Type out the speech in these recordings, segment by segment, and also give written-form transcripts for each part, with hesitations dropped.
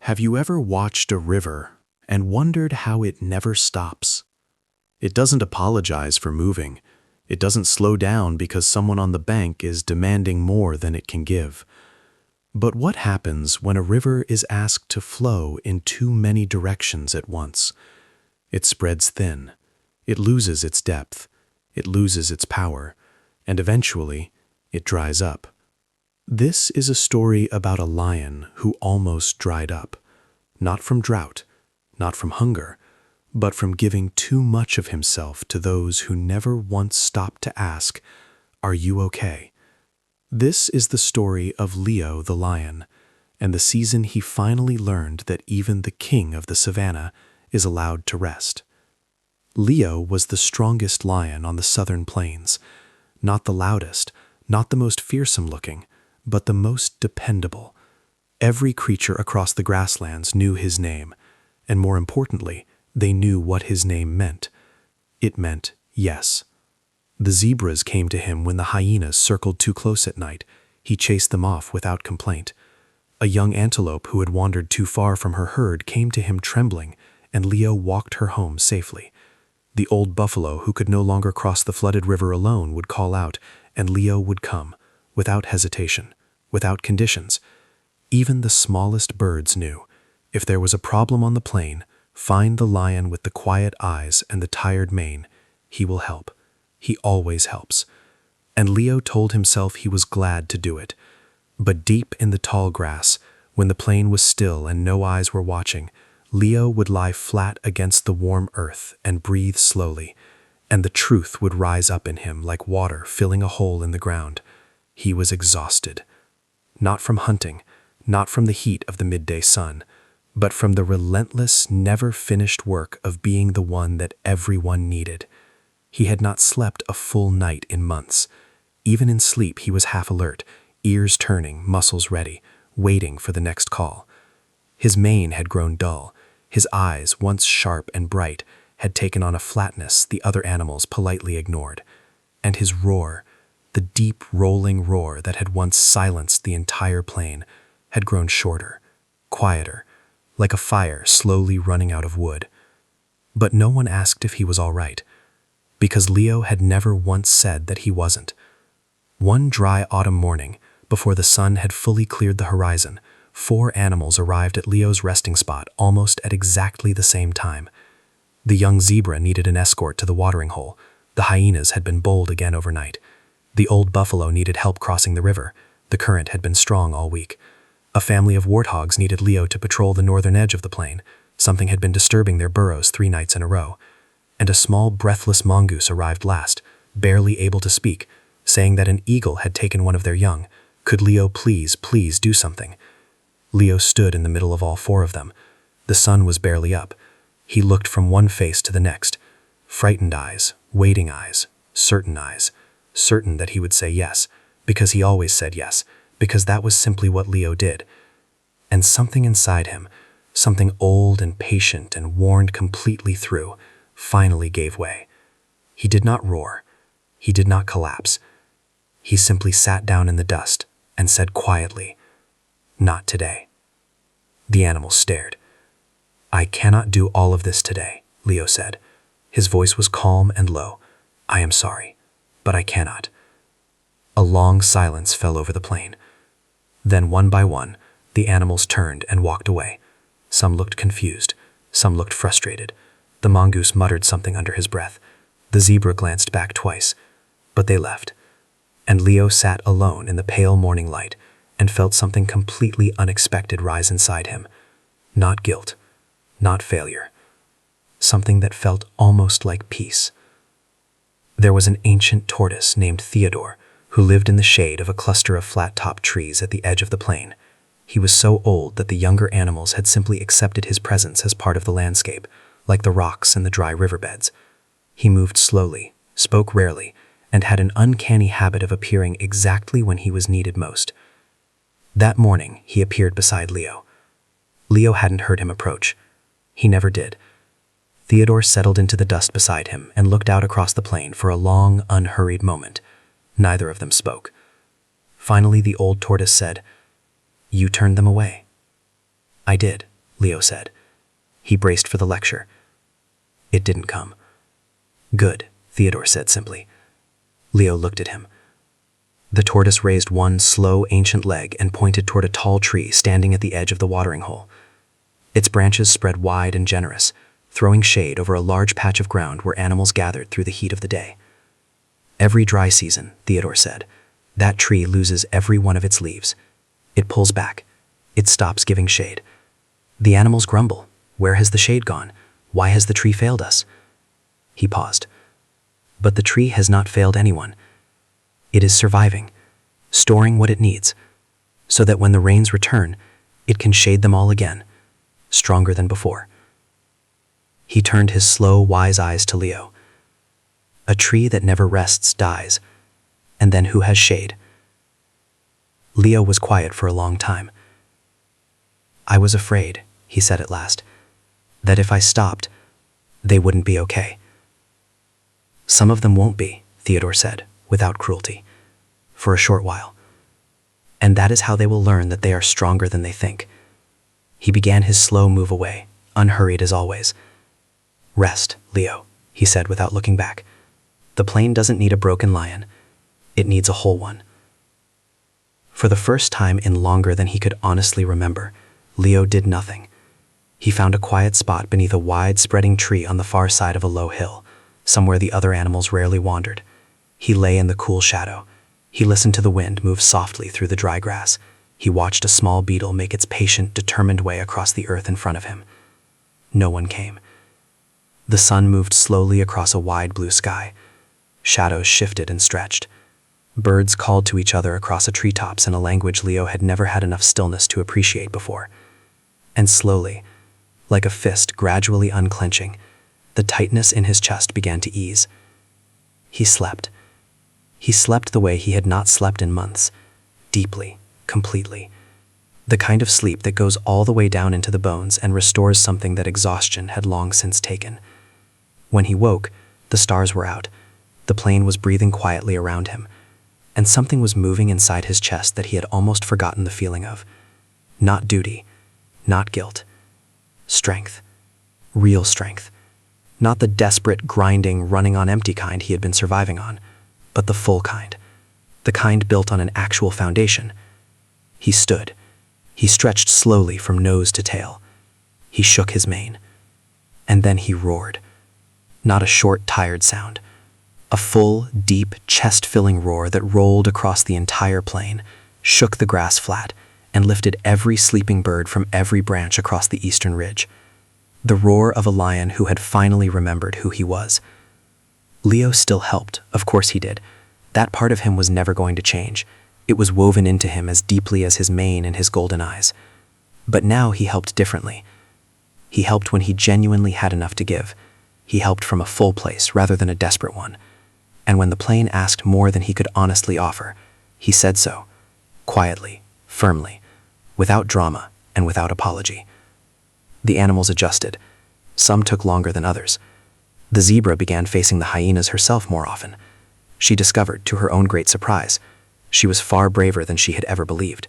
Have you ever watched a river and wondered how it never stops? It doesn't apologize for moving. It doesn't slow down because someone on the bank is demanding more than it can give. But what happens when a river is asked to flow in too many directions at once? It spreads thin. It loses its depth. It loses its power. And eventually, it dries up. This is a story about a lion who almost dried up, not from drought, not from hunger, but from giving too much of himself to those who never once stopped to ask, "Are you okay?" This is the story of Leo the lion, and the season he finally learned that even the king of the savannah is allowed to rest. Leo was the strongest lion on the southern plains, not the loudest, not the most fearsome-looking, but the most dependable. Every creature across the grasslands knew his name, and more importantly, they knew what his name meant. It meant yes. The zebras came to him when the hyenas circled too close at night. He chased them off without complaint. A young antelope who had wandered too far from her herd came to him trembling, and Leo walked her home safely. The old buffalo who could no longer cross the flooded river alone would call out, and Leo would come, without hesitation, without conditions. Even the smallest birds knew, if there was a problem on the plain, find the lion with the quiet eyes and the tired mane. He will help. He always helps. And Leo told himself he was glad to do it. But deep in the tall grass, when the plain was still and no eyes were watching, Leo would lie flat against the warm earth and breathe slowly, and the truth would rise up in him like water filling a hole in the ground. He was exhausted. Not from hunting, not from the heat of the midday sun, but from the relentless, never-finished work of being the one that everyone needed. He had not slept a full night in months. Even in sleep he was half alert, ears turning, muscles ready, waiting for the next call. His mane had grown dull. His eyes, once sharp and bright, had taken on a flatness the other animals politely ignored. And his roar, the deep, rolling roar that had once silenced the entire plain, had grown shorter, quieter, like a fire slowly running out of wood. But no one asked if he was all right, because Leo had never once said that he wasn't. One dry autumn morning, before the sun had fully cleared the horizon, 4 animals arrived at Leo's resting spot almost at exactly the same time. The young zebra needed an escort to the watering hole. The hyenas had been bold again overnight. The old buffalo needed help crossing the river. The current had been strong all week. A family of warthogs needed Leo to patrol the northern edge of the plain. Something had been disturbing their burrows 3 nights in a row. And a small, breathless mongoose arrived last, barely able to speak, saying that an eagle had taken one of their young. Could Leo please do something? Leo stood in the middle of all 4 of them. The sun was barely up. He looked from one face to the next. Frightened eyes, waiting eyes, certain that he would say yes, because he always said yes, because that was simply what Leo did. And something inside him, something old and patient and worn completely through, finally gave way. He did not roar. He did not collapse. He simply sat down in the dust and said quietly, "Not today." The animals stared. "I cannot do all of this today," Leo said. His voice was calm and low. "I am sorry, but I cannot." A long silence fell over the plain. Then one by one, the animals turned and walked away. Some looked confused. Some looked frustrated. The mongoose muttered something under his breath. The zebra glanced back twice, but they left. And Leo sat alone in the pale morning light and felt something completely unexpected rise inside him. Not guilt, not failure. Something that felt almost like peace. There was an ancient tortoise named Theodore who lived in the shade of a cluster of flat-topped trees at the edge of the plain. He was so old that the younger animals had simply accepted his presence as part of the landscape, like the rocks and the dry riverbeds. He moved slowly, spoke rarely, and had an uncanny habit of appearing exactly when he was needed most. That morning, he appeared beside Leo. Leo hadn't heard him approach. He never did. Theodore settled into the dust beside him and looked out across the plain for a long, unhurried moment. Neither of them spoke. Finally, the old tortoise said, "You turned them away." "I did," Leo said. He braced for the lecture. It didn't come. Good, Theodore said simply. Leo looked at him. The tortoise raised one slow, ancient leg and pointed toward a tall tree standing at the edge of the watering hole. Its branches spread wide and generous, throwing shade over a large patch of ground where animals gathered through the heat of the day. Every dry season, Theodore said, that tree loses every one of its leaves. It pulls back. It stops giving shade. The animals grumble. Where has the shade gone? Why has the tree failed us? He paused. But the tree has not failed anyone. It is surviving, storing what it needs, so that when the rains return, it can shade them all again, stronger than before. He turned his slow, wise eyes to Leo. A tree that never rests dies, and then who has shade? Leo was quiet for a long time. I was afraid, he said at last, that if I stopped, they wouldn't be okay. Some of them won't be, Theodore said, without cruelty, for a short while. And that is how they will learn that they are stronger than they think. He began his slow move away, unhurried as always. Rest, Leo, he said without looking back. The plain doesn't need a broken lion. It needs a whole one. For the first time in longer than he could honestly remember, Leo did nothing. He found a quiet spot beneath a wide, spreading tree on the far side of a low hill, somewhere the other animals rarely wandered. He lay in the cool shadow. He listened to the wind move softly through the dry grass. He watched a small beetle make its patient, determined way across the earth in front of him. No one came. The sun moved slowly across a wide blue sky. Shadows shifted and stretched. Birds called to each other across the treetops in a language Leo had never had enough stillness to appreciate before. And slowly, like a fist gradually unclenching, the tightness in his chest began to ease. He slept. He slept the way he had not slept in months, deeply, completely. The kind of sleep that goes all the way down into the bones and restores something that exhaustion had long since taken. When he woke, the stars were out. The plain was breathing quietly around him, and something was moving inside his chest that he had almost forgotten the feeling of. Not duty, not guilt. Strength. Real strength. Not the desperate, grinding, running on empty kind he had been surviving on, but the full kind. The kind built on an actual foundation. He stood. He stretched slowly from nose to tail. He shook his mane. And then he roared. Not a short, tired sound. A full, deep, chest-filling roar that rolled across the entire plain, shook the grass flat, and lifted every sleeping bird from every branch across the eastern ridge. The roar of a lion who had finally remembered who he was. Leo still helped, of course he did. That part of him was never going to change. It was woven into him as deeply as his mane and his golden eyes. But now he helped differently. He helped when he genuinely had enough to give. He helped from a full place rather than a desperate one. And when the plain asked more than he could honestly offer, he said so, quietly, firmly, without drama and without apology. The animals adjusted. Some took longer than others. The zebra began facing the hyenas herself more often. She discovered, to her own great surprise, she was far braver than she had ever believed.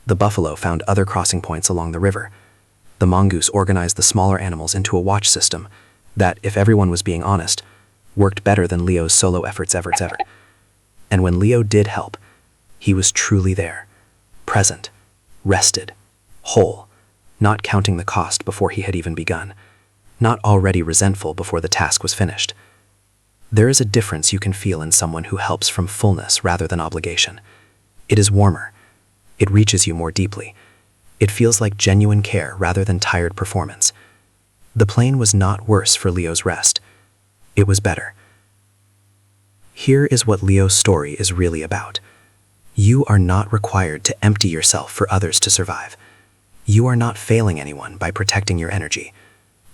The buffalo found other crossing points along the river. The mongoose organized the smaller animals into a watch system that, if everyone was being honest, worked better than Leo's solo efforts ever. And when Leo did help, he was truly there, present, rested, whole, not counting the cost before he had even begun, not already resentful before the task was finished. There is a difference you can feel in someone who helps from fullness rather than obligation. It is warmer. It reaches you more deeply. It feels like genuine care rather than tired performance. The plain was not worse for Leo's rest. It was better. Here is what Leo's story is really about. You are not required to empty yourself for others to survive. You are not failing anyone by protecting your energy.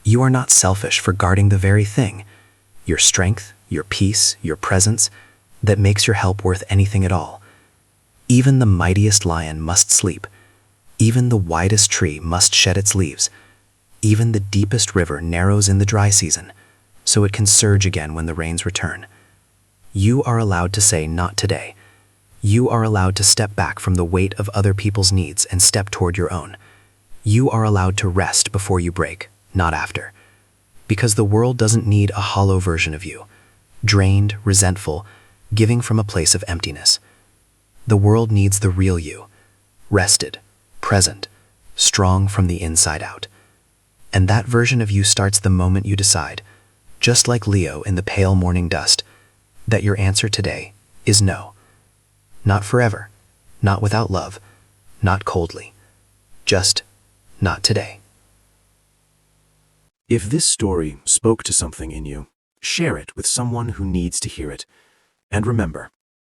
You are not selfish for guarding the very thing, your strength, your peace, your presence, that makes your help worth anything at all. Even the mightiest lion must sleep. Even the widest tree must shed its leaves. Even the deepest river narrows in the dry season, so it can surge again when the rains return. You are allowed to say not today. You are allowed to step back from the weight of other people's needs and step toward your own. You are allowed to rest before you break, not after. Because the world doesn't need a hollow version of you, drained, resentful, giving from a place of emptiness. The world needs the real you, rested, present, strong from the inside out. And that version of you starts the moment you decide, just like Leo in the pale morning dust, that your answer today is no. Not forever, not without love, not coldly, just not today. If this story spoke to something in you, share it with someone who needs to hear it. And remember,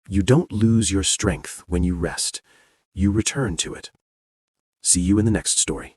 you don't lose your strength when you rest. You return to it. See you in the next story.